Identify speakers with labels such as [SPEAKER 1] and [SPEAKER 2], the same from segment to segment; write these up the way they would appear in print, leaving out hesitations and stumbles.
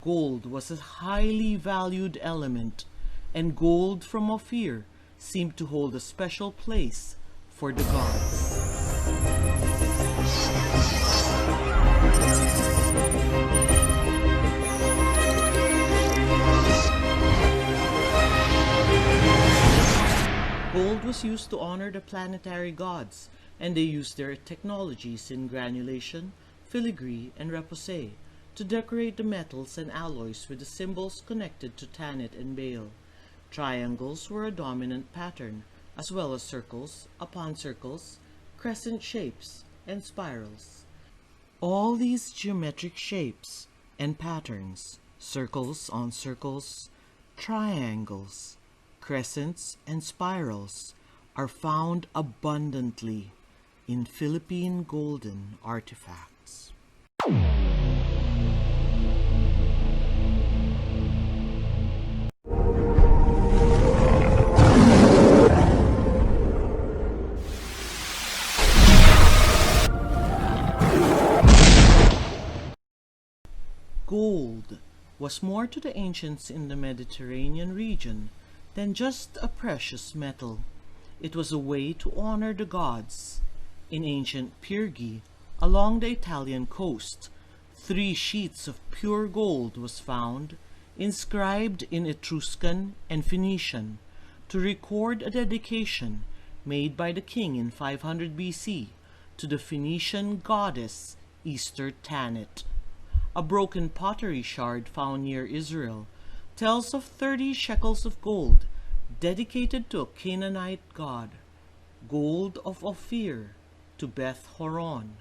[SPEAKER 1] Gold was a highly valued element, and gold from Ophir seemed to hold a special place for the gods. Gold was used to honor the planetary gods, and they used their technologies in granulation, filigree, and repoussé to decorate the metals and alloys with the symbols connected to Tanit and Baal. Triangles were a dominant pattern, as well as circles upon circles, crescent shapes, and spirals. All these geometric shapes and patterns, circles on circles, triangles, crescents, and spirals, are found abundantly in Philippine golden artifacts. Gold was more to the ancients in the Mediterranean region than just a precious metal. It was a way to honor the gods. In ancient Pyrgi, along the Italian coast, 3 sheets of pure gold was found, inscribed in Etruscan and Phoenician, to record a dedication made by the king in 500 BC to the Phoenician goddess Easter Tanit. A broken pottery shard found near Israel tells of 30 shekels of gold dedicated to a Canaanite god. Gold of Ophir to Beth Horon,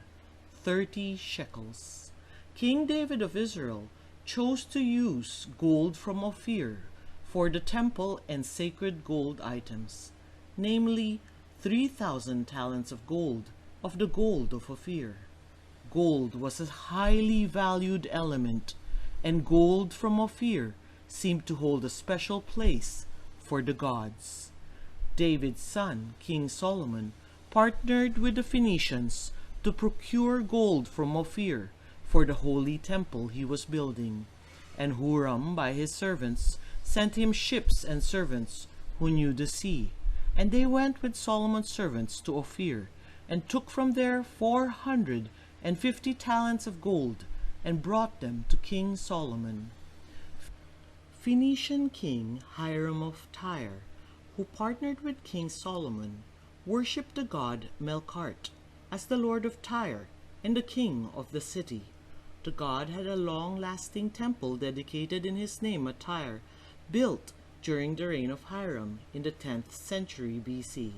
[SPEAKER 1] 30 shekels. King David of Israel chose to use gold from Ophir for the temple and sacred gold items, namely 3,000 talents of the gold of Ophir. Gold was a highly valued element, and gold from Ophir seemed to hold a special place for the gods. David's son, King Solomon, partnered with the Phoenicians to procure gold from Ophir for the holy temple he was building, and Huram by his servants sent him ships and servants who knew the sea, and they went with Solomon's servants to Ophir, and took from there 450 talents of gold, and brought them to King Solomon. Phoenician King Hiram of Tyre, who partnered with King Solomon, worshipped the god Melkart as the lord of Tyre and the king of the city. The god had a long-lasting temple dedicated in his name at Tyre, built during the reign of Hiram in the 10th century BC.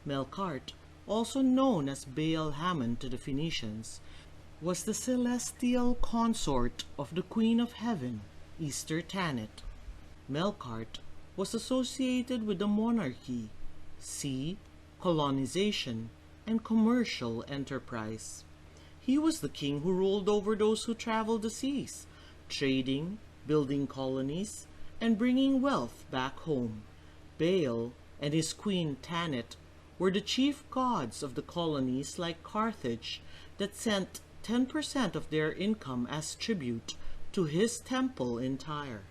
[SPEAKER 1] Melkart, also known as Baal Hammon to the Phoenicians, was the celestial consort of the Queen of Heaven, Easter Tanit. Melkart was associated with the monarchy, sea, colonization, and commercial enterprise. He was the king who ruled over those who traveled the seas, trading, building colonies, and bringing wealth back home. Baal and his queen Tanit were the chief gods of the colonies like Carthage that sent 10% of their income as tribute to his temple in Tyre.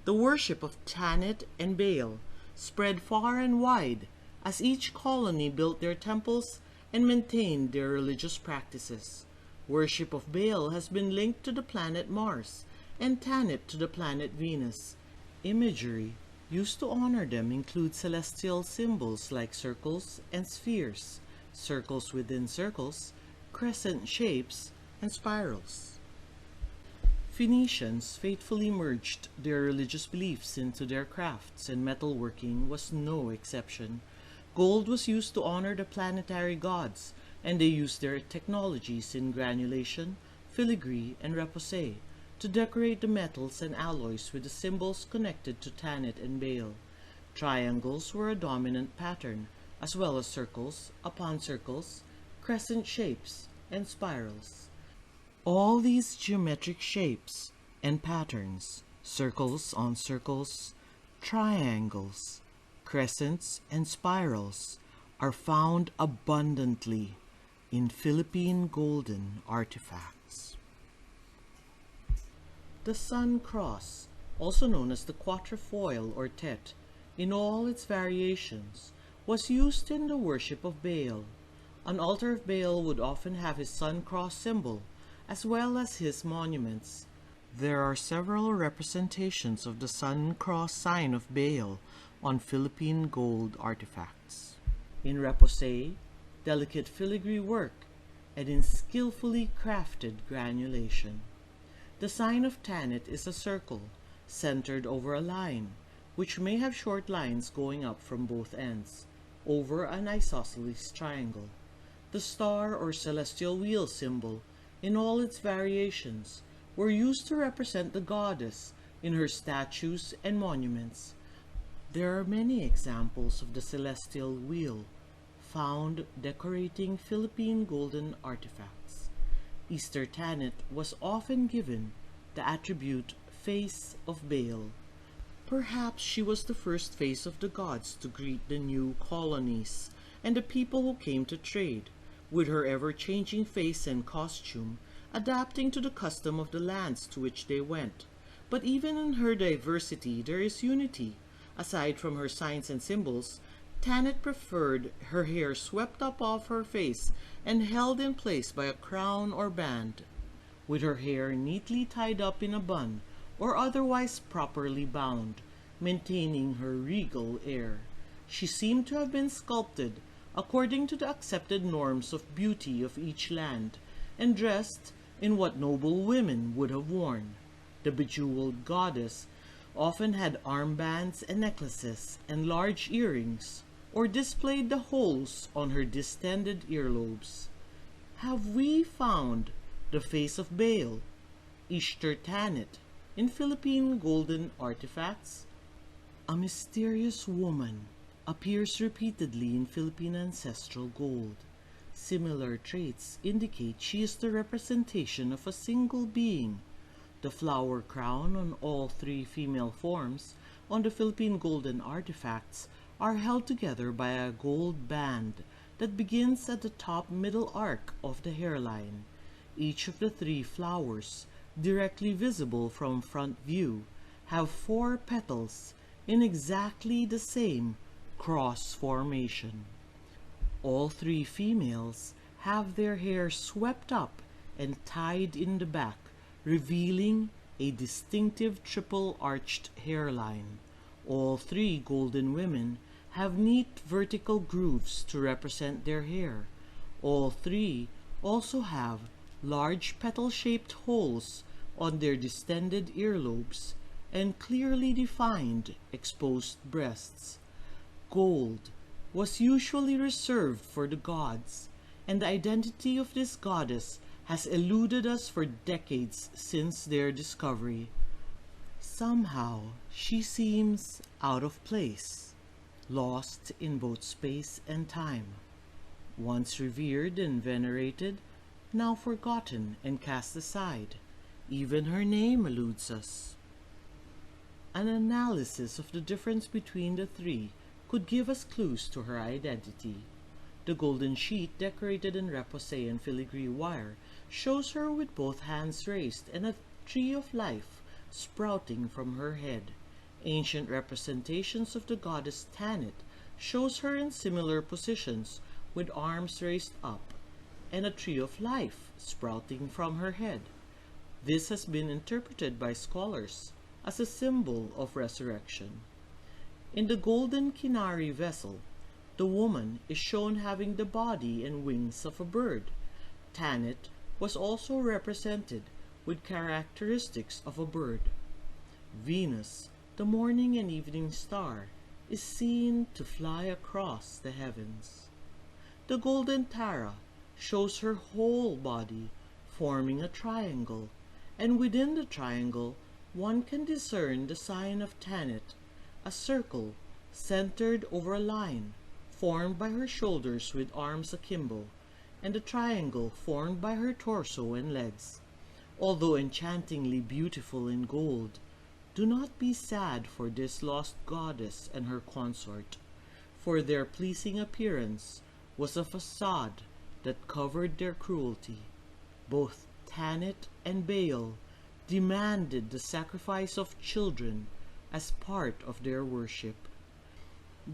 [SPEAKER 1] The worship of Tanit and Baal spread far and wide as each colony built their temples and maintained their religious practices. Worship of Baal has been linked to the planet Mars and Tanit to the planet Venus. Imagery used to honor them include celestial symbols like circles and spheres, circles within circles, crescent shapes, and spirals. Phoenicians faithfully merged their religious beliefs into their crafts, and metalworking was no exception. Gold was used to honor the planetary gods, and they used their technologies in granulation, filigree, and repoussé to decorate the metals and alloys with the symbols connected to Tanit and Baal. Triangles were a dominant pattern, as well as circles upon circles, crescent shapes, and spirals. All these geometric shapes and patterns, circles on circles, triangles, crescents, and spirals, are found abundantly in Philippine golden artifacts. The sun cross, also known as the quatrefoil or tet, in all its variations, was used in the worship of Baal. An altar of Baal would often have his sun cross symbol, as well as his monuments. There are several representations of the sun cross sign of Baal on Philippine gold artifacts. In repoussé, delicate filigree work, and in skillfully crafted granulation. The sign of Tanit is a circle, centered over a line, which may have short lines going up from both ends, over an isosceles triangle. The star or celestial wheel symbol, in all its variations, were used to represent the goddess in her statues and monuments. There are many examples of the celestial wheel found decorating Philippine golden artifacts. Easter Tanit was often given the attribute face of Baal. Perhaps she was the first face of the gods to greet the new colonies and the people who came to trade, with her ever-changing face and costume adapting to the custom of the lands to which they went. But even in her diversity there is unity. Aside from her signs and symbols, Tanit preferred her hair swept up off her face and held in place by a crown or band, with her hair neatly tied up in a bun or otherwise properly bound, maintaining her regal air. She seemed to have been sculpted according to the accepted norms of beauty of each land, and dressed in what noble women would have worn. The bejeweled goddess often had armbands and necklaces and large earrings, or displayed the holes on her distended earlobes. Have we found the face of Baal, Easter Tanit, in Philippine golden artifacts? A mysterious woman appears repeatedly in Philippine ancestral gold. Similar traits indicate she is the representation of a single being. The flower crown on all three female forms on the Philippine golden artifacts are held together by a gold band that begins at the top middle arc of the hairline. Each of the three flowers, directly visible from front view, have 4 petals in exactly the same cross formation. All three females have their hair swept up and tied in the back, revealing a distinctive triple-arched hairline. All three golden women have neat vertical grooves to represent their hair. All three also have large petal-shaped holes on their distended earlobes and clearly defined exposed breasts. Gold was usually reserved for the gods, and the identity of this goddess has eluded us for decades since their discovery. Somehow, she seems out of place, lost in both space and time. Once revered and venerated, now forgotten and cast aside. Even her name eludes us. An analysis of the difference between the three could give us clues to her identity. The golden sheet decorated in repoussé and filigree wire shows her with both hands raised and a tree of life sprouting from her head. Ancient representations of the goddess Tanit shows her in similar positions with arms raised up and a tree of life sprouting from her head. This has been interpreted by scholars as a symbol of resurrection. In the golden kinari vessel, the woman is shown having the body and wings of a bird. Tanit was also represented with characteristics of a bird. Venus, the morning and evening star, is seen to fly across the heavens. The golden Tara shows her whole body forming a triangle, and within the triangle one can discern the sign of Tanit, a circle centered over a line formed by her shoulders with arms akimbo, and a triangle formed by her torso and legs. Although enchantingly beautiful in gold, do not be sad for this lost goddess and her consort, for their pleasing appearance was a facade that covered their cruelty. Both Tanit and Baal demanded the sacrifice of children as part of their worship.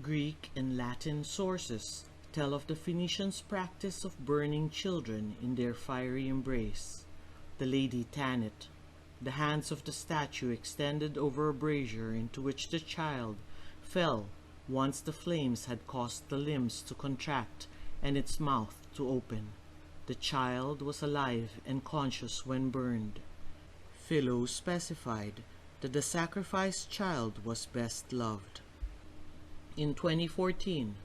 [SPEAKER 1] Greek and Latin sources tell of the Phoenicians' practice of burning children in their fiery embrace. The Lady Tanit, the hands of the statue extended over a brazier into which the child fell once the flames had caused the limbs to contract and its mouth to open. The child was alive and conscious when burned. Philo specified that the sacrificed child was best loved. In 2014,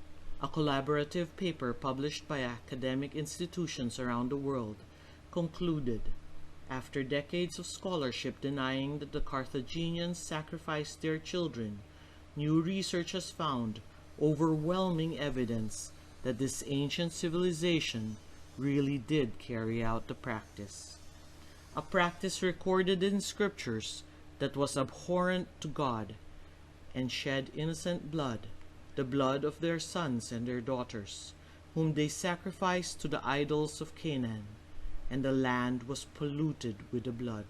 [SPEAKER 1] a collaborative paper published by academic institutions around the world concluded, after decades of scholarship denying that the Carthaginians sacrificed their children, new research has found overwhelming evidence that this ancient civilization really did carry out the practice. A practice recorded in scriptures that was abhorrent to God, and shed innocent blood, the blood of their sons and their daughters, whom they sacrificed to the idols of Canaan, and the land was polluted with the blood.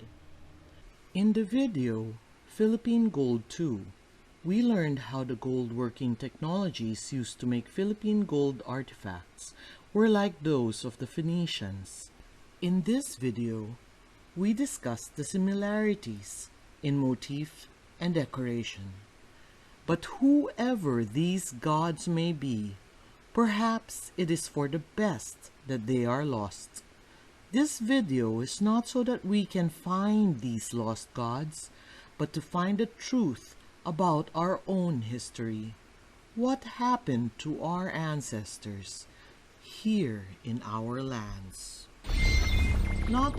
[SPEAKER 1] In the video, Philippine Gold 2, we learned how the gold working technologies used to make Philippine gold artifacts were like those of the Phoenicians. In this video, we discussed the similarities in motif and decoration. But whoever these gods may be, perhaps it is for the best that they are lost. This video is not so that we can find these lost gods, but to find the truth about our own history. What happened to our ancestors here in our lands? Not